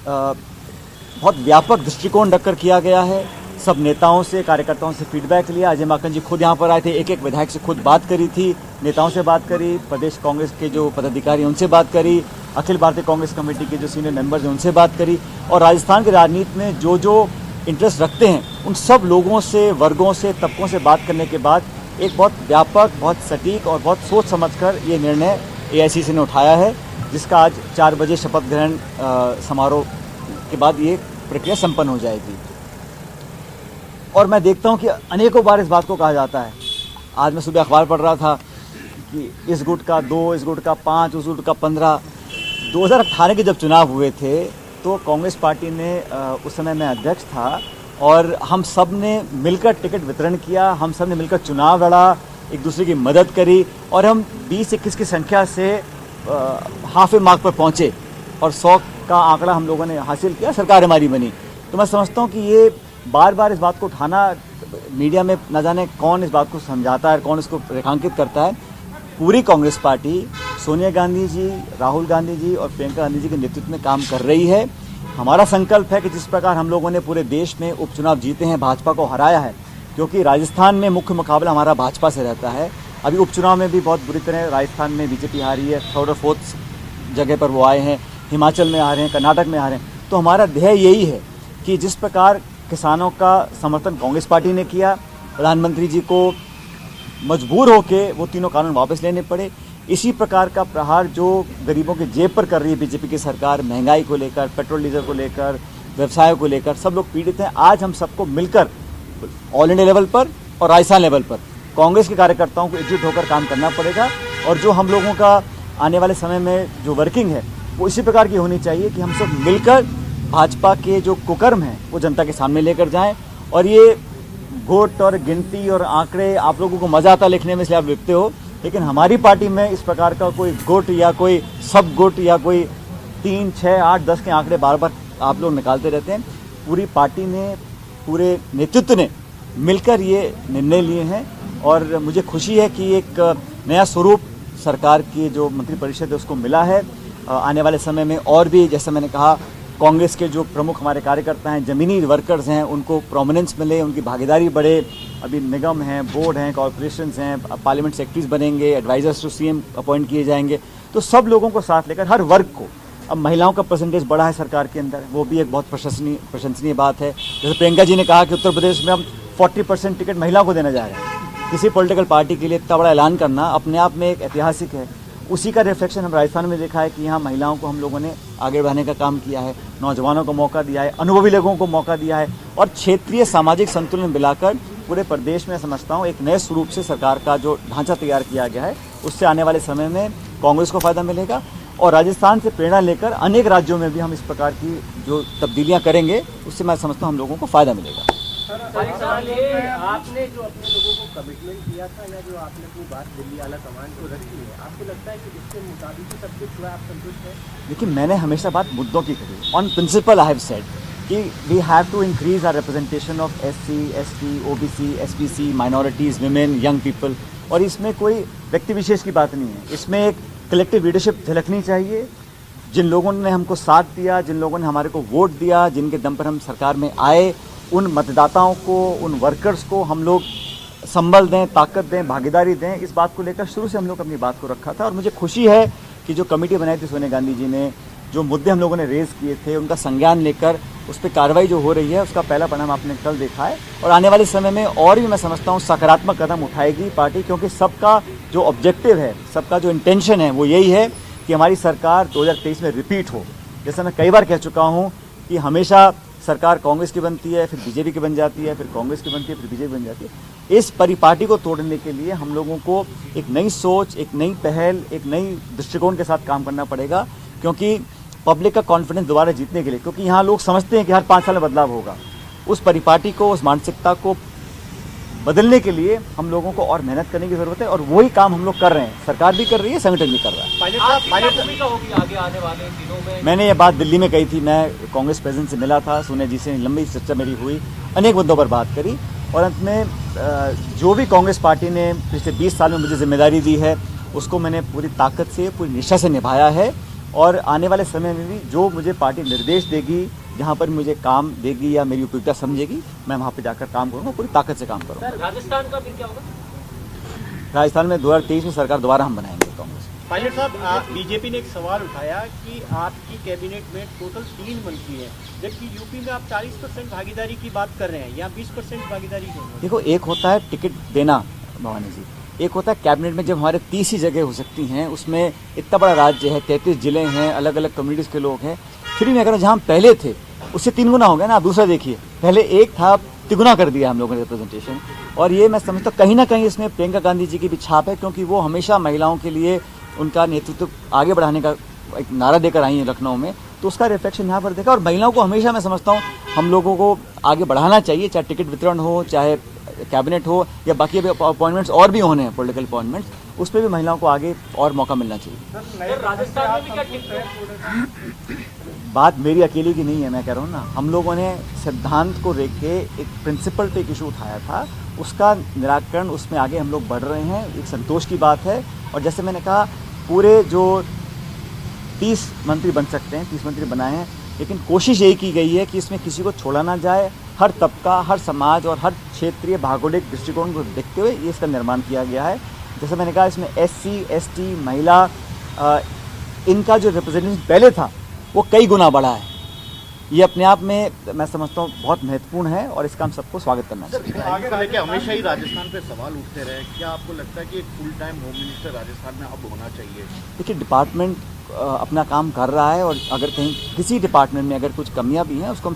बहुत व्यापक दृष्टिकोण रखकर किया गया है। सब नेताओं से, कार्यकर्ताओं से फीडबैक लिया। अजय माकन जी खुद यहाँ पर आए थे, एक विधायक से खुद बात करी थी, नेताओं से बात करी, प्रदेश कांग्रेस के जो पदाधिकारी उनसे बात करी, अखिल भारतीय कांग्रेस कमेटी के जो सीनियर मेंबर्स हैं उनसे बात करी और राजस्थान की राजनीति में जो जो इंटरेस्ट रखते हैं उन सब लोगों से, वर्गों से, तबकों से बात करने के बाद एक बहुत व्यापक, बहुत सटीक और बहुत सोच समझकर ये निर्णय एआईसीसी ने उठाया है, जिसका आज 4 बजे शपथ ग्रहण समारोह के बाद ये प्रक्रिया संपन्न हो जाएगी। और मैं देखता हूँ कि अनेकों बार इस बात को कहा जाता है। आज मैं सुबह अखबार पढ़ रहा था कि इस गुट का 2, इस गुट का 5, उस गुट का 15। 2018 के जब चुनाव हुए थे तो कांग्रेस पार्टी ने, उस समय मैं अध्यक्ष था और हम सब ने मिलकर टिकट वितरण किया, हम सब ने मिलकर चुनाव लड़ा, एक दूसरे की मदद करी और हम 20-21 की संख्या से हाफ ए मार्क पर पहुँचे और 100 का आंकड़ा हम लोगों ने हासिल किया, सरकार हमारी बनी। तो मैं समझता हूँ कि ये बार बार इस बात को उठाना, मीडिया में न जाने कौन इस बात को समझाता है, कौन इसको रेखांकित करता है। पूरी कांग्रेस पार्टी सोनिया गांधी जी, राहुल गांधी जी और प्रियंका गांधी जी के नेतृत्व में काम कर रही है। हमारा संकल्प है कि जिस प्रकार हम लोगों ने पूरे देश में उपचुनाव जीते हैं, भाजपा को हराया है, क्योंकि राजस्थान में मुख्य मुकाबला हमारा भाजपा से रहता है। अभी उपचुनाव में भी बहुत बुरी तरह राजस्थान में बीजेपी हारी है, 3rd और 4th जगह पर वो आए हैं, हिमाचल में आ रहे हैं, कर्नाटक में आ रहे हैं। तो हमारा ध्येय यही है कि जिस प्रकार किसानों का समर्थन कांग्रेस पार्टी ने किया, प्रधानमंत्री जी को मजबूर होकर वो तीनों कानून वापस लेने पड़े, इसी प्रकार का प्रहार जो गरीबों के जेब पर कर रही है बीजेपी की सरकार, महंगाई को लेकर, पेट्रोल डीजल को लेकर, व्यवसाय को लेकर, सब लोग पीड़ित हैं। आज हम सबको मिलकर ऑल इंडिया लेवल पर और राजस्थान लेवल पर कांग्रेस के कार्यकर्ताओं को एकजुट होकर काम करना पड़ेगा। और जो हम लोगों का आने वाले समय में जो वर्किंग है वो इसी प्रकार की होनी चाहिए कि हम सब मिलकर भाजपा के जो कुकर्म हैं वो जनता के सामने लेकर जाएं। और ये वोट और गिनती और आंकड़े आप लोगों को मजा आता लिखने में, इसलिए आप लिखते हो, लेकिन हमारी पार्टी में इस प्रकार का कोई गुट या कोई सब गुट या कोई 3, 6, 8, 10 के आंकड़े बार बार आप लोग निकालते रहते हैं। पूरी पार्टी ने, पूरे नेतृत्व ने मिलकर ये निर्णय लिए हैं और मुझे खुशी है कि एक नया स्वरूप सरकार की जो मंत्रिपरिषद है उसको मिला है। आने वाले समय में और भी, जैसे मैंने कहा, कांग्रेस के जो प्रमुख हमारे कार्यकर्ता हैं, ज़मीनी वर्कर्स हैं, उनको प्रोमिनेंस मिले, उनकी भागीदारी बढ़े। अभी निगम हैं, बोर्ड हैं, कॉर्पोरेशंस हैं, पार्लियामेंट सेक्रेटरीज बनेंगे, एडवाइजर्स टू सीएम अपॉइंट किए जाएंगे। तो सब लोगों को साथ लेकर हर वर्ग को, अब महिलाओं का परसेंटेज बढ़ा है सरकार के अंदर, वो भी एक बहुत प्रशंसनीय बात है। जैसे प्रियंका जी ने कहा कि उत्तर प्रदेश में हम 40% टिकट महिलाओं को देने जा रहे हैं। किसी पॉलिटिकल पार्टी के लिए इतना बड़ा ऐलान करना अपने आप में एक ऐतिहासिक है। उसी का रिफ्लेक्शन हम राजस्थान में देखा है कि यहाँ महिलाओं को हम लोगों ने आगे बढ़ाने का काम किया है, नौजवानों को मौका दिया है, अनुभवी लोगों को मौका दिया है और क्षेत्रीय सामाजिक संतुलन मिलाकर पूरे प्रदेश में समझता हूँ एक नए स्वरूप से सरकार का जो ढांचा तैयार किया गया है उससे आने वाले समय में कांग्रेस को फायदा मिलेगा। और राजस्थान से प्रेरणा लेकर अनेक राज्यों में भी हम इस प्रकार की जो तब्दीलियां करेंगे उससे मैं समझता हूँ हम लोगों को फायदा मिलेगा। आपने जो अपने लोगों को कमिटमेंट दिया था या जो आपने अपनी बात दिल्ली आला कमान को रखी है, आपको लगता है कि इसके मुताबिक ही सब कुछ हुआ, आप संतुष्ट हैं? देखिए, मैंने हमेशा बात मुद्दों की करी। On principle I have said कि we have to increase our representation of SC, ST, OBC, SPC, minorities, women, young people. और इसमें कोई व्यक्ति विशेष की बात नहीं है, इसमें एक कलेक्टिव लीडरशिप झलकनी चाहिए। जिन लोगों ने हमको साथ दिया, जिन लोगों ने हमारे को वोट दिया, जिनके दम पर हम सरकार में आए, उन मतदाताओं को, उन वर्कर्स को हम लोग संबल दें, ताकत दें, भागीदारी दें। इस बात को लेकर शुरू से हम लोग अपनी बात को रखा था और मुझे खुशी है कि जो कमेटी बनाई थी सोनिया गांधी जी ने, जो मुद्दे हम लोगों ने रेज़ किए थे उनका संज्ञान लेकर उस पर कार्रवाई जो हो रही है उसका पहला परिणाम आपने कल देखा है। और आने वाले समय में और भी मैं समझता हूँ सकारात्मक कदम उठाएगी पार्टी, क्योंकि सबका जो ऑब्जेक्टिव है, सबका जो इंटेंशन है वो यही है कि हमारी सरकार 2023 में रिपीट हो। जैसा मैं कई बार कह चुका हूँ कि हमेशा सरकार कांग्रेस की बनती है, फिर बीजेपी की बन जाती है, फिर कांग्रेस की बनती है, फिर बीजेपी बन जाती है। इस परिपाटी को तोड़ने के लिए हम लोगों को एक नई सोच, एक नई पहल, एक नई दृष्टिकोण के साथ काम करना पड़ेगा, क्योंकि पब्लिक का कॉन्फिडेंस दोबारा जीतने के लिए, क्योंकि यहाँ लोग समझते हैं कि हर 5 साल में बदलाव होगा, उस परिपाटी को, उस मानसिकता को बदलने के लिए हम लोगों को और मेहनत करने की जरूरत है और वही काम हम लोग कर रहे हैं। सरकार भी कर रही है, संगठन भी कर रहा है। आगे आने वाले दिनों में मैंने ये बात दिल्ली में कही थी, मैं कांग्रेस प्रेसिडेंट से मिला था, सोनिया जी से लंबी चर्चा मेरी हुई, अनेक मुद्दों पर बात करी और अंत में जो भी कांग्रेस पार्टी ने पिछले 20 साल में मुझे जिम्मेदारी दी है उसको मैंने पूरी ताकत से, पूरी निष्ठा से निभाया है। और आने वाले समय में भी जो मुझे पार्टी निर्देश देगी, जहाँ पर मुझे काम देगी या मेरी उपयुक्तता समझेगी, मैं वहाँ पे जाकर काम करूँगा, पूरी ताकत से काम करूँगा। राजस्थान का फिर क्या होगा? राजस्थान में 2023 में सरकार दोबारा हम बनाएंगे कांग्रेस। पायलट साहब, बीजेपी ने एक सवाल उठाया कि आपकी कैबिनेट में टोटल 3 मंत्री हैं, जबकि यूपी में आप 40% भागीदारी की बात कर रहे हैं, यहाँ 20% भागीदारी क्यों? देखो, एक होता है टिकट देना भवानी जी, एक होता है कैबिनेट में जब हमारे 30 ही जगह हो सकती हैं, उसमें इतना बड़ा राज्य है, 33 जिले हैं, अलग अलग कम्युनिटीज़ के लोग हैं, फिर भी अगर जहाँ हम पहले थे उससे 3 गुना हो गया ना। आप दूसरा देखिए, पहले 1 था, 3 कर दिया हम लोगों ने रिप्रेजेंटेशन। और ये मैं समझता हूँ कहीं ना कहीं इसमें प्रियंका गांधी जी की भी छाप है, क्योंकि वो हमेशा महिलाओं के लिए उनका नेतृत्व आगे बढ़ाने का एक नारा देकर आई हैं लखनऊ में, तो उसका रिफ्लेक्शन यहाँ पर देखा। और महिलाओं को हमेशा मैं समझता हूँ हम लोगों को आगे बढ़ाना चाहिए, चाहे टिकट वितरण हो, चाहे कैबिनेट हो या बाकी अभी अपॉइंटमेंट्स और भी होने हैं, पॉलिटिकल अपॉइंटमेंट्स, उस पर भी महिलाओं को आगे और मौका मिलना चाहिए। राजस्थान में भी क्या बात मेरी अकेली की नहीं है, मैं कह रहा हूँ ना, हम लोगों ने सिद्धांत को लेके के एक प्रिंसिपल पे एक इशू उठाया था, उसका निराकरण, उसमें आगे हम लोग बढ़ रहे हैं, एक संतोष की बात है। और जैसे मैंने कहा, पूरे जो 30 मंत्री बन सकते हैं, 30 मंत्री बनाए हैं, लेकिन कोशिश यही की गई है कि इसमें किसी को छोड़ा ना जाए। हर तबका, हर समाज और हर क्षेत्रीय भौगोलिक दृष्टिकोण को देखते हुए ये इसका निर्माण किया गया है। जैसे मैंने कहा, इसमें SC, ST, महिला, इनका जो रिप्रेजेंटेशन पहले था वो कई गुना बढ़ा है। ये अपने आप में मैं समझता हूँ बहुत महत्वपूर्ण है और इसका हम सबको स्वागत करना चाहिए। आगे लेके हमेशा ही राजस्थान पे सवाल उठते रहे, क्या आपको लगता है कि एक full time home minister Rajasthan में अब होना चाहिए? देखिए, डिपार्टमेंट अपना काम कर रहा है और अगर कहीं किसी डिपार्टमेंट में अगर कुछ कमियां भी हैं उसको हम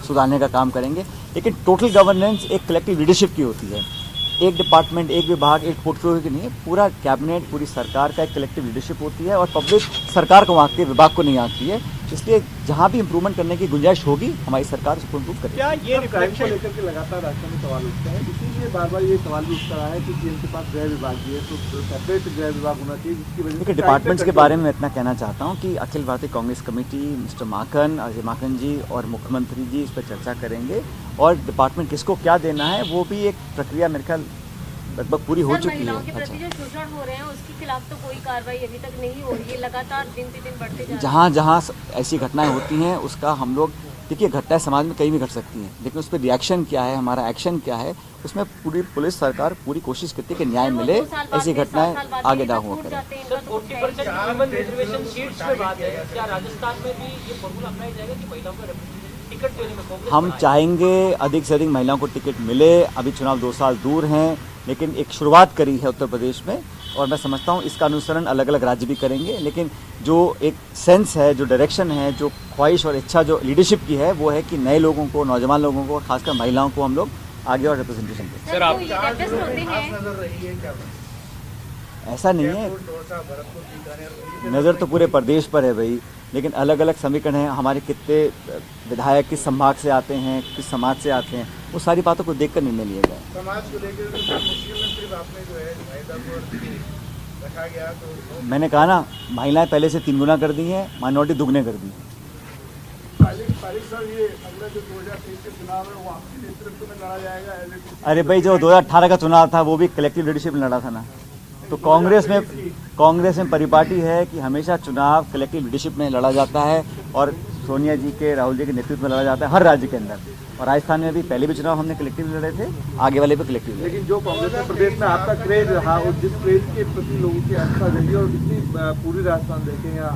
सुधारने का काम करेंगे। लेकिन टोटल गवर्नेंस एक कलेक्टिव लीडरशिप की होती है, एक डिपार्टमेंट, एक विभाग, एक पोर्टफोलियो की नहीं है। पूरा कैबिनेट, पूरी सरकार का एक कलेक्टिव लीडरशिप होती है और पब्लिक सरकार को आंकती है, विभाग को नहीं आंकती है। इसलिए जहाँ भी इंप्रूवमेंट करने की गुंजाइश होगी हमारी सरकार उसको इंप्रूव करेगी। क्या ये क्राइम को लेकर के लगातार राष्ट्र में सवाल उठते हैं, इसीलिए बार बार ये सवाल भी उठता रहा है कि सीएम के पास गृह विभाग भी है, तो सेपरेट गृह विभाग होना चाहिए, जिसकी वजह से देखिए, डिपार्टमेंट्स के बारे में मैं इतना कहना चाहता हूँ कि अखिल भारतीय कांग्रेस कमेटी, मिस्टर माकन, अजय माकन जी और मुख्यमंत्री जी इस पर चर्चा करेंगे और डिपार्टमेंट किसको क्या देना है वो भी एक प्रक्रिया मेरे ख्याल लगभग पूरी हो चुकी है। महिलाओं के प्रति जो शोषण हो रहे हैं उसके खिलाफ तो कोई कार्रवाई अभी तक नहीं हो रही है, लगातार दिन पे दिन बढ़ते जा रहे हैं। जहाँ जहाँ ऐसी घटनाएं होती हैं उसका हम लोग, देखिए घटनाएं समाज में कहीं भी घट सकती हैं, लेकिन उस पर रिएक्शन क्या है, हमारा एक्शन क्या है, उसमें पूरी पुलिस सरकार पूरी कोशिश करती है कि न्याय मिले, ऐसी घटनाएं आगे ना हुआ करें। हम चाहेंगे अधिक से अधिक महिलाओं को टिकट मिले। अभी चुनाव 2 साल दूर हैं, लेकिन एक शुरुआत करी है उत्तर प्रदेश में और मैं समझता हूँ इसका अनुसरण अलग अलग राज्य भी करेंगे। लेकिन जो एक सेंस है, जो डायरेक्शन है, जो ख्वाहिश और इच्छा जो लीडरशिप की है वो है कि नए लोगों को, नौजवान लोगों को, खासकर महिलाओं को हम लोग आगे और रिप्रेजेंटेशन दें। सर आप ऐसा नहीं है, नज़र तो पूरे प्रदेश पर है भाई, लेकिन अलग अलग समीकरण हैं। हमारे कितने विधायक किस संभाग से आते हैं, किस समाज से आते हैं, वो सारी बातों को देखकर निर्णय लिया जाए। समाज को लेकर मुश्किल में सिर्फ आपने जो है रखा गया, तो मैंने कहा ना, महिलाएं पहले से 3 गुना कर दी हैं, माइनॉरिटी दुगने कर दी। ये अगला जो 2023 के चुनाव है वो आपके नेतृत्व में लड़ा जाएगा? अरे भाई, जो 2018 का चुनाव था वो भी कलेक्टिव लीडरशिप में लड़ा था ना। तो कांग्रेस में परिपाटी है कि हमेशा चुनाव कलेक्टिव लीडरशिप में लड़ा जाता है और सोनिया जी के, राहुल जी के नेतृत्व में लड़ा जाता है हर राज्य के अंदर। और राजस्थान में भी पहले भी चुनाव हमने कलेक्टिव लड़े थे, आगे वाले भी कलेक्टिव लड़े। लेकिन जो कांग्रेस में प्रदेश में आपका क्रेज रहा और जिस क्रेज के प्रति लोगों की आस्था रही और जितनी पूरी राजस्थान देखें या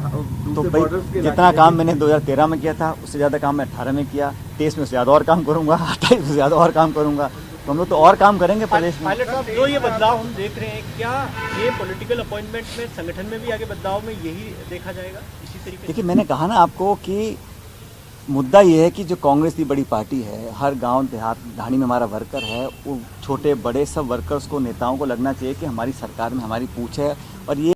तो भाई, जितना काम मैंने 2013 में किया था उससे ज़्यादा काम मैं 18 में किया, 23 में उससे ज़्यादा और काम करूँगा, 28 में ज़्यादा और काम करूँगा, तो हम लोग तो और काम करेंगे प्रदेश में। पायलट साहब, जो ये बदलाव हम देख रहे हैं, क्या ये पॉलिटिकल अपॉइंटमेंट में, संगठन में भी आगे बदलाव में यही देखा जाएगा इसी तरीके से? देखिए, मैंने कहा ना आपको कि मुद्दा ये है कि जो कांग्रेस की बड़ी पार्टी है, हर गांव देहात ढाणी में हमारा वर्कर है, वो छोटे बड़े सब वर्कर्स को, नेताओं को लगना चाहिए कि हमारी सरकार में हमारी पूछ है। और ये